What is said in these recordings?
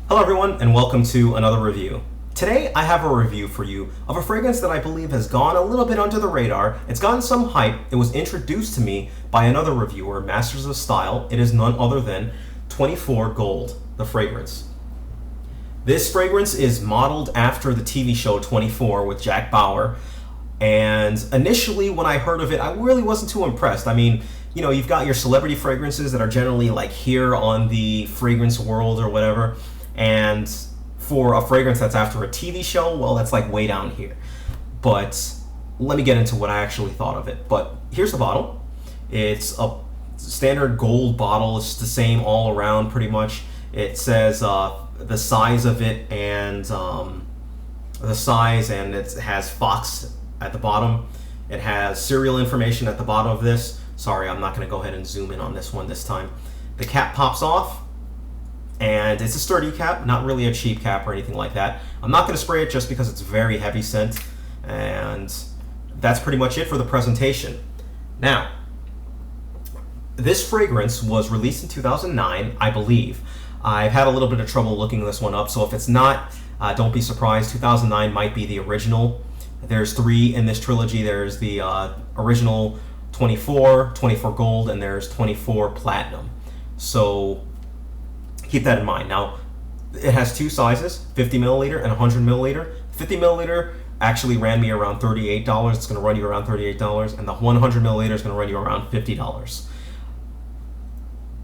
Hello everyone and welcome to another review. Today I have a review for you of a fragrance that I believe has gone a little bit under the radar. It's gotten some hype. It was introduced to me by another reviewer, MastersOfStyle. It is none other than 24 Gold, the fragrance. This fragrance is modeled after the TV show 24 with Jack Bauer. And initially when I heard of it, I really wasn't too impressed. I mean, you know, you've got your celebrity fragrances that are generally like here on the fragrance world or whatever. And for a fragrance that's after a TV show, well, that's like way down here. But let me get into what I actually thought of it. But here's the bottle. It's a standard gold bottle. It's the same all around pretty much. It says the size of it and it has Fox at the bottom. It has serial information at the bottom of this. Sorry, I'm not going to go ahead and zoom in on this one this time. The cap pops off. And it's a sturdy cap, not really a cheap cap or anything like that. I'm not going to spray it just because it's very heavy scent. And that's pretty much it for the presentation. Now, this fragrance was released in 2009, I believe. I've had a little bit of trouble looking this one up, so if it's not, don't be surprised. 2009 might be the original. There's 3 in this trilogy. There's the original 24, 24 Gold, and there's 24 Platinum. So keep that in mind. Now, it has 2 sizes, 50 milliliter and 100 milliliter. 50 milliliter actually ran me around $38. It's going to run you around $38, and the 100 milliliter is going to run you around $50.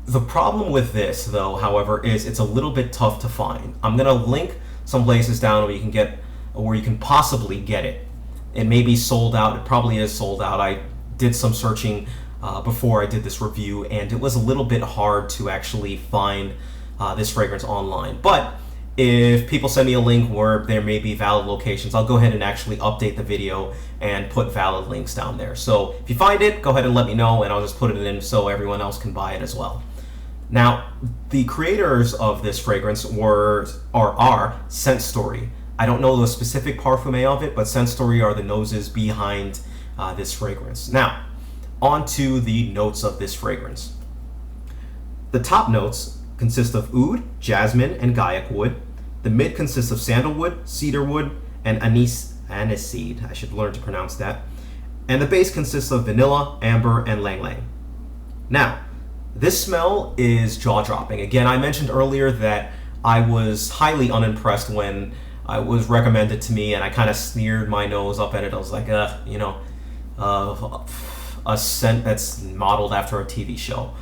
The problem with this, though, however, is it's a little bit tough to find. I'm going to link some places down where you can possibly get it. It may be sold out. It probably is sold out. I did some searching before I did this review, and it was a little bit hard to actually find this fragrance online. But if people send me a link where there may be valid locations, I'll go ahead and actually update the video and put valid links down there. So if you find it, go ahead and let me know, and I'll just put it in so everyone else can buy it as well. Now, the creators of this fragrance are Scent Story. I don't know the specific parfumé of it, but Scent Story are the noses behind this fragrance. Now, on to the notes of this fragrance. The top notes consist of oud, jasmine, and gaiac wood. The mid consists of sandalwood, cedarwood, and aniseed. I should learn to pronounce that. And the base consists of vanilla, amber, and ylang ylang. Now, this smell is jaw-dropping. Again, I mentioned earlier that I was highly unimpressed when it was recommended to me, and I kind of sneered my nose up at it. I was like, a scent that's modeled after a TV show.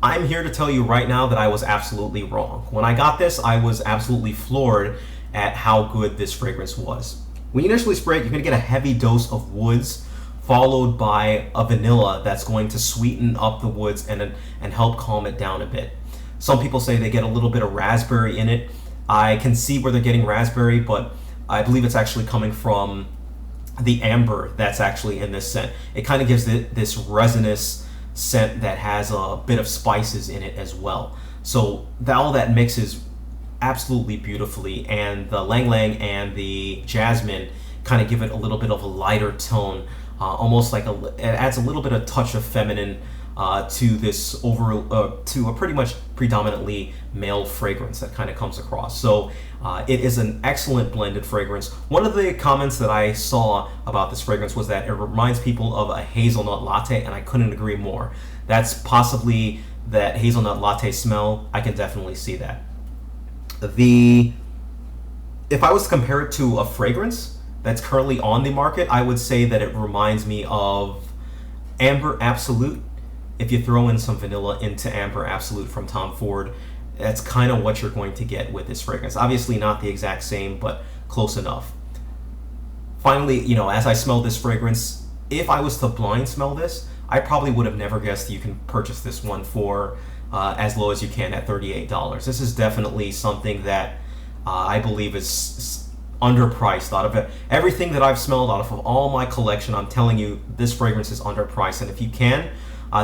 I'm here to tell you right now that I was absolutely wrong. When I got this, I was absolutely floored at how good this fragrance was. When you initially spray it, you're going to get a heavy dose of woods, followed by a vanilla that's going to sweeten up the woods and help calm it down a bit. Some people say they get a little bit of raspberry in it. I can see where they're getting raspberry, but I believe it's actually coming from the amber that's actually in this scent. It kind of gives this resinous scent that has a bit of spices in it as well. So all that mixes absolutely beautifully, and the ylang ylang and the jasmine kind of give it a little bit of a lighter tone, almost like it adds a little bit of touch of feminine to this to a pretty much predominantly male fragrance that kind of comes across. So it is an excellent blended fragrance. One of the comments that I saw about this fragrance was that it reminds people of a hazelnut latte, and I couldn't agree more. That's possibly that hazelnut latte smell. I can definitely see that. If I was to compare it to a fragrance that's currently on the market, I would say that it reminds me of Amber Absolute. If you throw in some vanilla into Amber Absolute from Tom Ford, that's kind of what you're going to get with this fragrance. Obviously not the exact same, but close enough. Finally, as I smelled this fragrance, if I was to blind smell this, I probably would have never guessed you can purchase this one for as low as you can at $38. This is definitely something that I believe is underpriced. Out of everything that I've smelled out of all my collection, I'm telling you, this fragrance is underpriced. And if you can,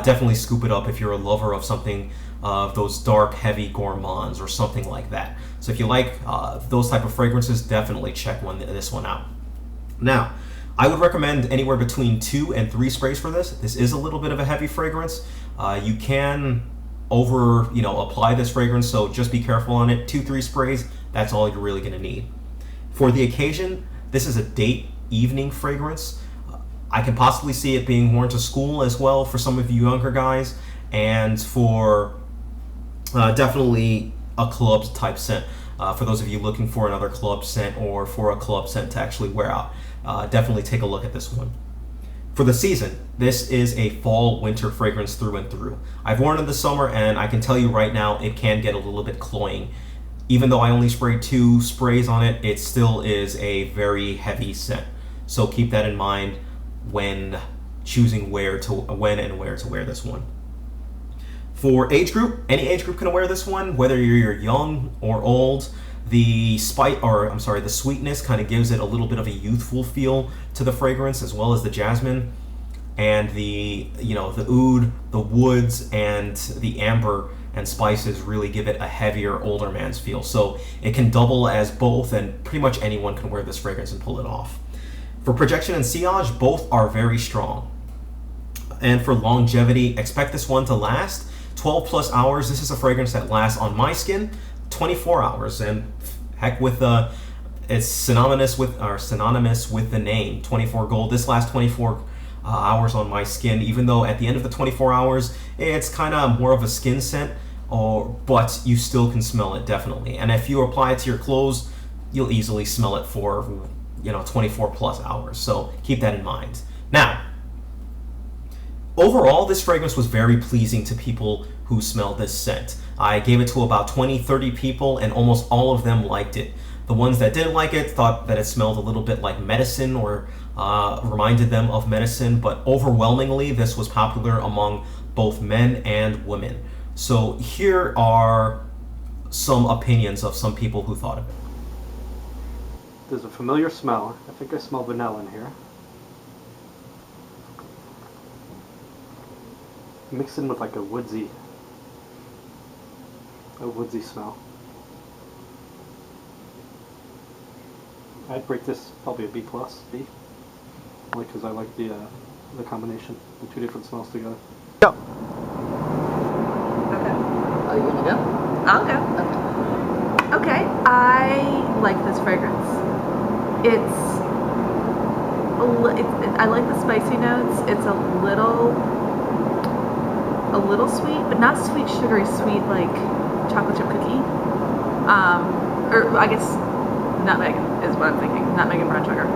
definitely scoop it up if you're a lover of something of those dark, heavy gourmands or something like that. So if you like those type of fragrances, definitely check this one out. Now, I would recommend anywhere between 2 and 3 sprays for this. This is a little bit of a heavy fragrance. You can apply this fragrance, so just be careful on it. 2-3 sprays, that's all you're really going to need. For the occasion, this is a date evening fragrance. I can possibly see it being worn to school as well for some of you younger guys, and for definitely a club type scent. For those of you looking for another club scent or for a club scent to actually wear out, definitely take a look at this one. For the season, this is a fall-winter fragrance through and through. I've worn it this summer, and I can tell you right now, it can get a little bit cloying. Even though I only sprayed 2 sprays on it, it still is a very heavy scent. So keep that in mind when choosing when and where to wear this one. For age group, any age group can wear this one, whether you're young or old. The sweetness kind of gives it a little bit of a youthful feel to the fragrance, as well as the jasmine, and the oud, the woods, and the amber and spices really give it a heavier, older man's feel. So it can double as both, and pretty much anyone can wear this fragrance and pull it off. For projection and sillage, both are very strong. And for longevity, expect this one to last 12 plus hours. This is a fragrance that lasts on my skin 24 hours, and heck, it's synonymous with the name 24 Gold. This lasts 24 hours on my skin, even though at the end of the 24 hours it's kind of more of a skin scent, but you still can smell it definitely. And if you apply it to your clothes, you'll easily smell it for 24 plus hours. So keep that in mind. Now, overall, this fragrance was very pleasing to people who smelled this scent. I gave it to about 20-30 people, and almost all of them liked it. The ones that didn't like it thought that it smelled a little bit like medicine, or reminded them of medicine, but overwhelmingly this was popular among both men and women. So here are some opinions of some people who thought of it. There's a familiar smell. I think I smell vanilla in here. Mixed in with like a woodsy smell. I'd rate this probably a B+, B. Only because I like the combination, the 2 different smells together. Go. Okay. Oh, you gonna go? I'll go. Okay, I like this fragrance. I like the spicy notes. It's a little sweet, but not sweet, sugary sweet like chocolate chip cookie. Or I guess nutmeg is what I'm thinking. Nutmeg and brown sugar.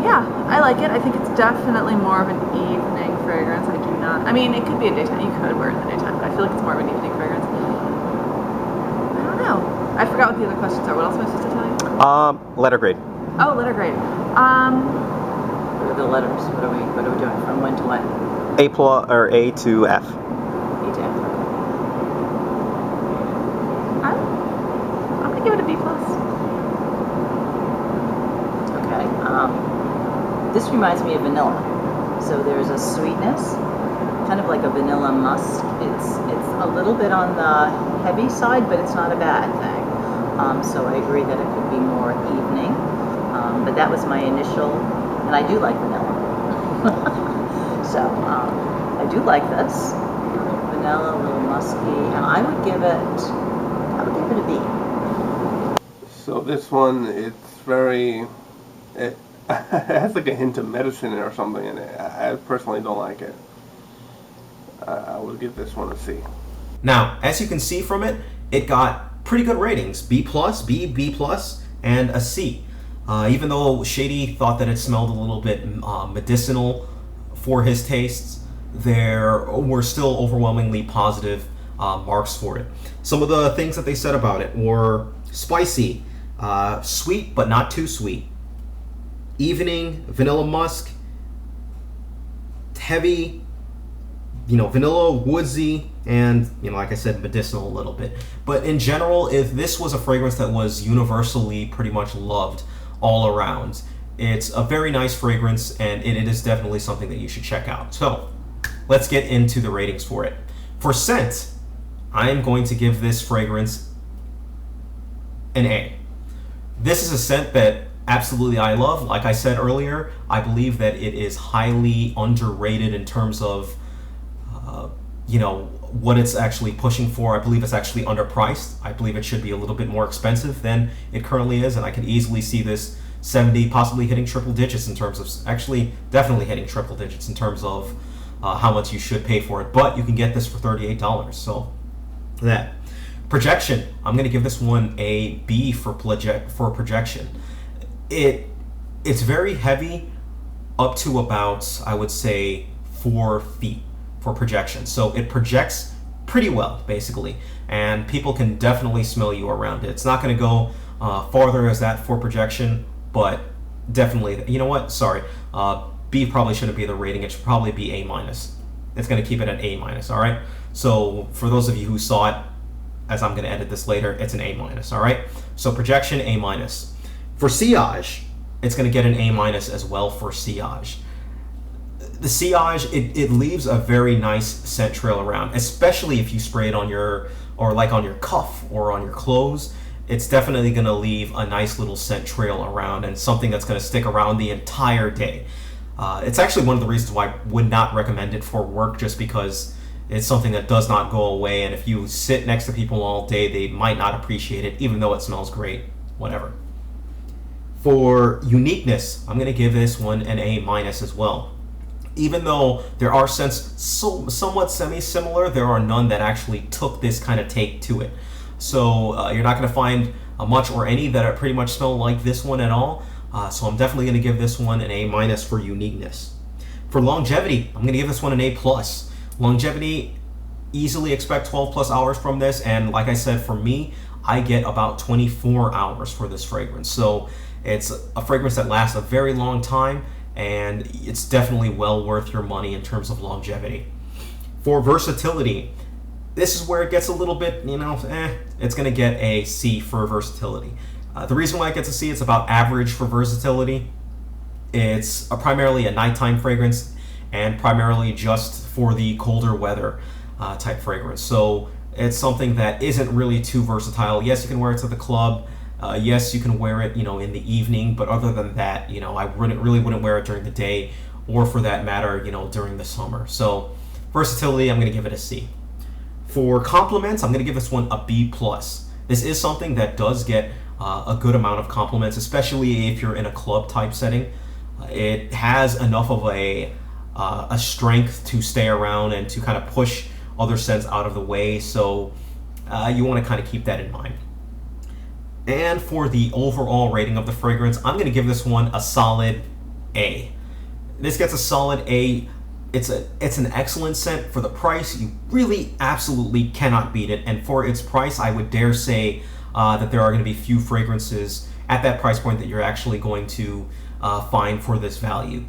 Yeah, I like it. I think it's definitely more of an evening fragrance. It could be a daytime. You could wear it in the daytime, but I feel like it's more of an evening fragrance. I don't know. I forgot what the other questions are. What else am I supposed to tell you? Letter grade. Oh, letter grade. What are the letters? What are we doing? From when to when? A or A to F. A to F. I'm gonna give it a B+. Okay. This reminds me of vanilla. So there's a sweetness, kind of like a vanilla musk. It's a little bit on the heavy side, but it's not a bad thing. So I agree that it could be more evening. But that was my initial, and I do like vanilla. So I do like this. Vanilla, a little musky, and I would give it a B. So this one, it has like a hint of medicine or something in it. I personally don't like it. I would give this one a C. Now, as you can see from it, it got pretty good ratings. B+, B, B+, and a C. Even though Shady thought that it smelled a little bit medicinal for his tastes, there were still overwhelmingly positive marks for it. Some of the things that they said about it were spicy, sweet but not too sweet, evening, vanilla musk, heavy, vanilla, woodsy, and like I said, medicinal a little bit. But in general, if this was a fragrance that was universally pretty much loved all around, it's a very nice fragrance, and it is definitely something that you should check out. So let's get into the ratings for it. For scent, I am going to give this fragrance an A. This is a scent that absolutely I love. Like I said earlier, I believe that it is highly underrated in terms of you know, what it's actually pushing for. I believe it's actually underpriced. I believe it should be a little bit more expensive than it currently is, and I can easily see this 70 possibly hitting triple digits in terms of, actually definitely hitting triple digits in terms of how much you should pay for it. But you can get this for $38. So that projection, I'm going to give this one a B for projection. It's very heavy up to about, I would say, 4 feet for projection. So it projects pretty well, basically, and people can definitely smell you around it. It's not going to go farther as that for projection, but definitely, you know what? Sorry, B probably shouldn't be the rating. It should probably be A minus. It's going to keep it at A minus. All right. So for those of you who saw it, as I'm going to edit this later, it's an A minus. All right. So projection A minus. For sillage, it's going to get an A minus as well for sillage. The sillage, it leaves a very nice scent trail around, especially if you spray it on your, or like on your cuff or on your clothes. It's definitely going to leave a nice little scent trail around, and something that's going to stick around the entire day. It's actually one of the reasons why I would not recommend it for work, just because it's something that does not go away, and if you sit next to people all day, they might not appreciate it, even though it smells great, whatever. For uniqueness, I'm going to give this one an A minus as well. Even though there are scents somewhat semi-similar, there are none that actually took this kind of take to it. So you're not going to find much or any that pretty much smell like this one at all. So I'm definitely going to give this one an A minus for uniqueness. For longevity, I'm going to give this one an A plus. Longevity, easily expect 12 plus hours from this, and like I said, for me, I get about 24 hours for this fragrance. So it's a fragrance that lasts a very long time, and it's definitely well worth your money in terms of longevity. For versatility, this is where it gets a little bit, you know, it's going to get a C for versatility. The reason why it gets a C, it's about average for versatility. It's primarily a nighttime fragrance, and primarily just for the colder weather type fragrance. So it's something that isn't really too versatile. Yes, you can wear it to the club. Yes, you can wear it, you know, in the evening, but other than that, you know, I really wouldn't wear it during the day, or for that matter, you know, during the summer. So versatility, I'm going to give it a C. For compliments, I'm going to give this one a B plus. This is something that does get a good amount of compliments, especially if you're in a club type setting. It has enough of a strength to stay around and to kind of push other scents out of the way. So you want to kind of keep that in mind. And for the overall rating of the fragrance, I'm going to give this one a solid A. This gets a solid A. It's an excellent scent for the price. You really absolutely cannot beat it. And for its price, I would dare say that there are going to be few fragrances at that price point that you're actually going to find for this value.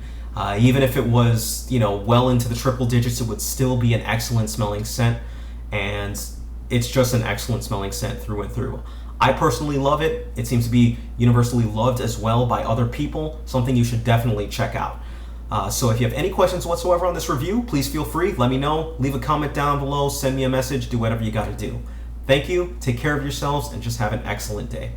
Even if it was, you know, well into the triple digits, it would still be an excellent smelling scent, and it's just an excellent smelling scent through and through. I personally love it. It seems to be universally loved as well by other people, something you should definitely check out. So if you have any questions whatsoever on this review, please feel free, let me know, leave a comment down below, send me a message, do whatever you gotta do. Thank you, take care of yourselves, and just have an excellent day.